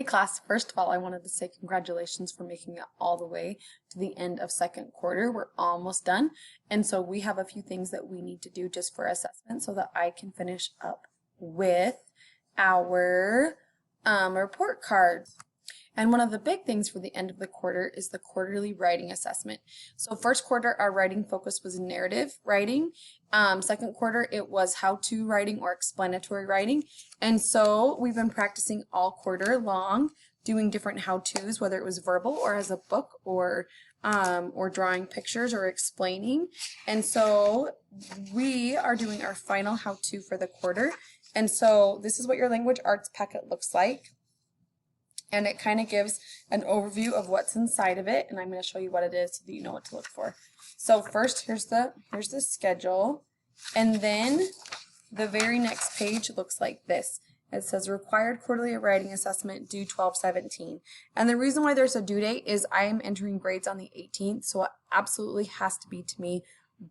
Class, first of all, I wanted to say congratulations for making it all the way to the end of second quarter. We're almost done. And so we have a few things that we need to do just for assessment so that I can finish up with our report cards. And one of the big things for the end of the quarter is the quarterly writing assessment. So first quarter, our writing focus was narrative writing. Second quarter, it was how-to writing or explanatory writing. And so we've been practicing all quarter long, doing different how-tos, whether it was verbal or as a book or drawing pictures or explaining. And so we are doing our final how-to for the quarter. And so this is what your language arts packet looks like. And it kind of gives an overview of what's inside of it, and I'm going to show you what it is so that you know what to look for. So first, here's the schedule, and then the very next page looks like this. It says required quarterly writing assessment due 12/17. And the reason why there's a due date is I am entering grades on the 18th, so it absolutely has to be to me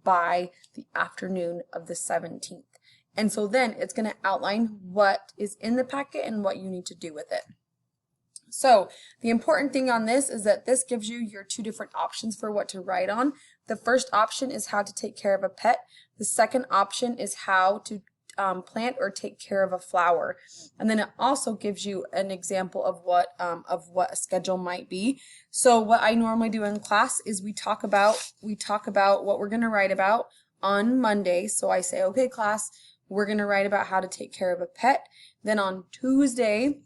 by the afternoon of the 17th. And so then it's going to outline what is in the packet and what you need to do with it. So the important thing on this is that this gives you your two different options for what to write on. The first option is how to take care of a pet. The second option is how to plant or take care of a flower. And then it also gives you an example of what a schedule might be. So what I normally do in class is we talk about what we're going to write about on Monday. So I say, okay, class, we're going to write about how to take care of a pet. Then on Tuesday,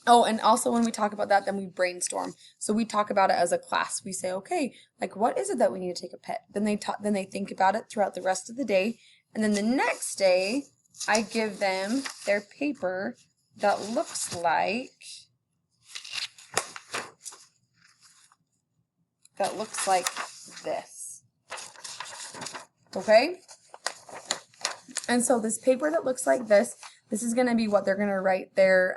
oh, and also when we talk about that, then we brainstorm. So we talk about it as a class. We say, okay, like what is it that we need to take a pet? Then they think about it throughout the rest of the day. And then the next day, I give them their paper that looks like this. Okay? And so this paper that looks like this is going to be what they're going to write their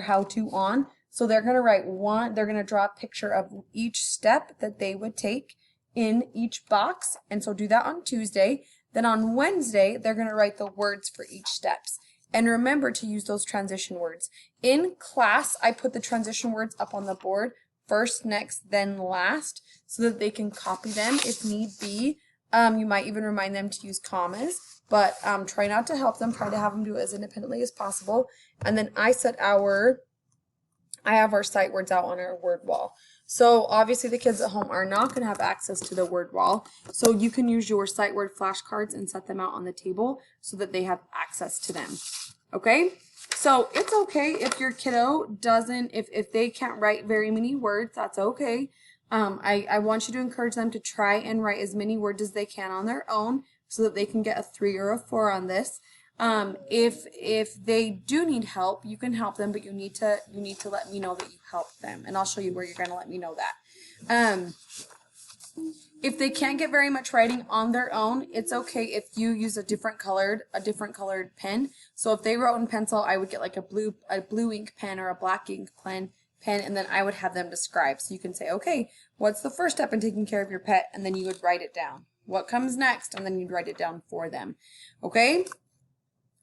how-to on. So they're going to they're going to draw a picture of each step that they would take in each box. And so do that on Tuesday. Then on Wednesday, they're going to write the words for each steps. And remember to use those transition words. In class, I put the transition words up on the board, first, next, then last, so that they can copy them if need be. You might even remind them to use commas. But try not to help them, try to have them do it as independently as possible. And then I have our sight words out on our word wall. So obviously the kids at home are not going to have access to the word wall. So you can use your sight word flashcards and set them out on the table so that they have access to them. Okay? So it's okay if your kiddo doesn't, if they can't write very many words, that's okay. I want you to encourage them to try and write as many words as they can on their own, so that they can get a 3 or a 4 on this. If they do need help, you can help them, but you need to let me know that you helped them, and I'll show you where you're going to let me know that. If they can't get very much writing on their own, it's okay if you use a different colored pen. So if they wrote in pencil, I would get like a blue ink pen or a black ink pen, and then I would have them describe. So you can say, okay, what's the first step in taking care of your pet? And then you would write it down. What comes next? And then you'd write it down for them. Okay?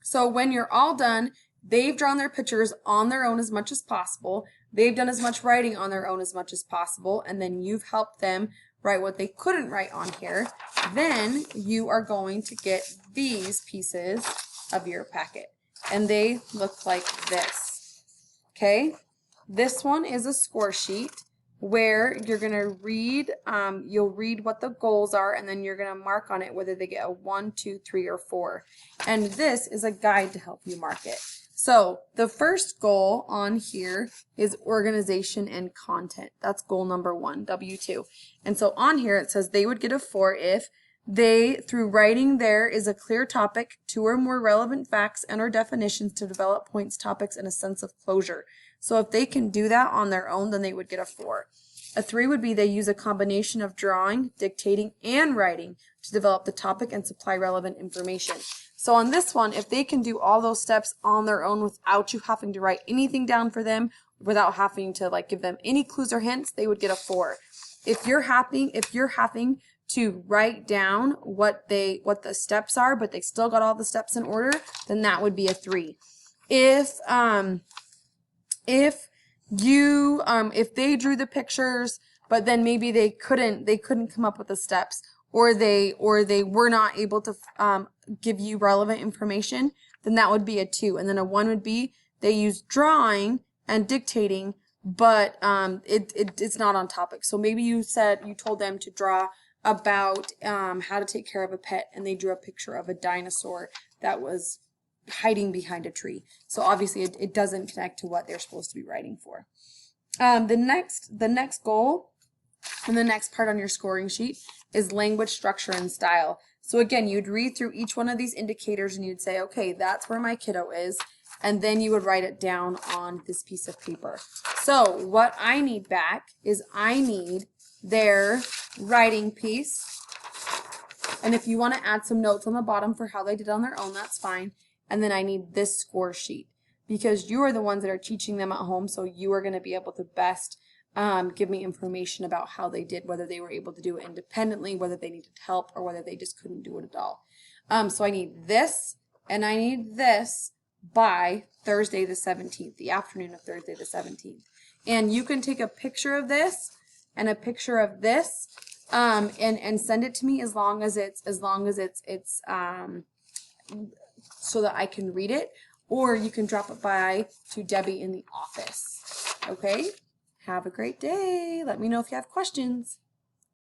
So when you're all done, they've drawn their pictures on their own as much as possible. They've done as much writing on their own as much as possible. And then you've helped them write what they couldn't write on here. Then you are going to get these pieces of your packet. And they look like this. Okay? This one is a score sheet, where you're going to read, you'll read what the goals are, and then you're going to mark on it whether they get a 1, 2, 3, or 4. And this is a guide to help you mark it. So the first goal on here is organization and content. That's goal number 1, W2. And so on here it says they would get a 4 if they, through writing there is a clear topic, 2 or more relevant facts and or definitions to develop points, topics, and a sense of closure. So if they can do that on their own, then they would get a 4. A 3 would be they use a combination of drawing, dictating, and writing to develop the topic and supply relevant information. So on this one, if they can do all those steps on their own without you having to write anything down for them, without having to like give them any clues or hints, they would get a 4. If you're having to write down what the steps are, but they still got all the steps in order, then that would be a 3. If If you if they drew the pictures, but then maybe they couldn't come up with the steps, or they were not able to give you relevant information, then that would be a 2. And then a 1 would be they used drawing and dictating, but it's not on topic. So maybe you told them to draw about how to take care of a pet, and they drew a picture of a dinosaur that was hiding behind a tree. So obviously it doesn't connect to what they're supposed to be writing for. The next goal and the next part on your scoring sheet is language, structure, and style. So again, you'd read through each one of these indicators and you'd say, okay, that's where my kiddo is. And then you would write it down on this piece of paper. So what I need back is I need their writing piece. And if you want to add some notes on the bottom for how they did on their own, that's fine. And then I need this score sheet, because you are the ones that are teaching them at home, so you are going to be able to best give me information about how they did, whether they were able to do it independently, whether they needed help, or whether they just couldn't do it at all. So I need this and I need this by Thursday the 17th, the afternoon of Thursday the 17th. And you can take a picture of this and a picture of this and send it to me as long as it's so that I can read it, or you can drop it by to Debbie in the office. Okay? Have a great day. Let me know if you have questions.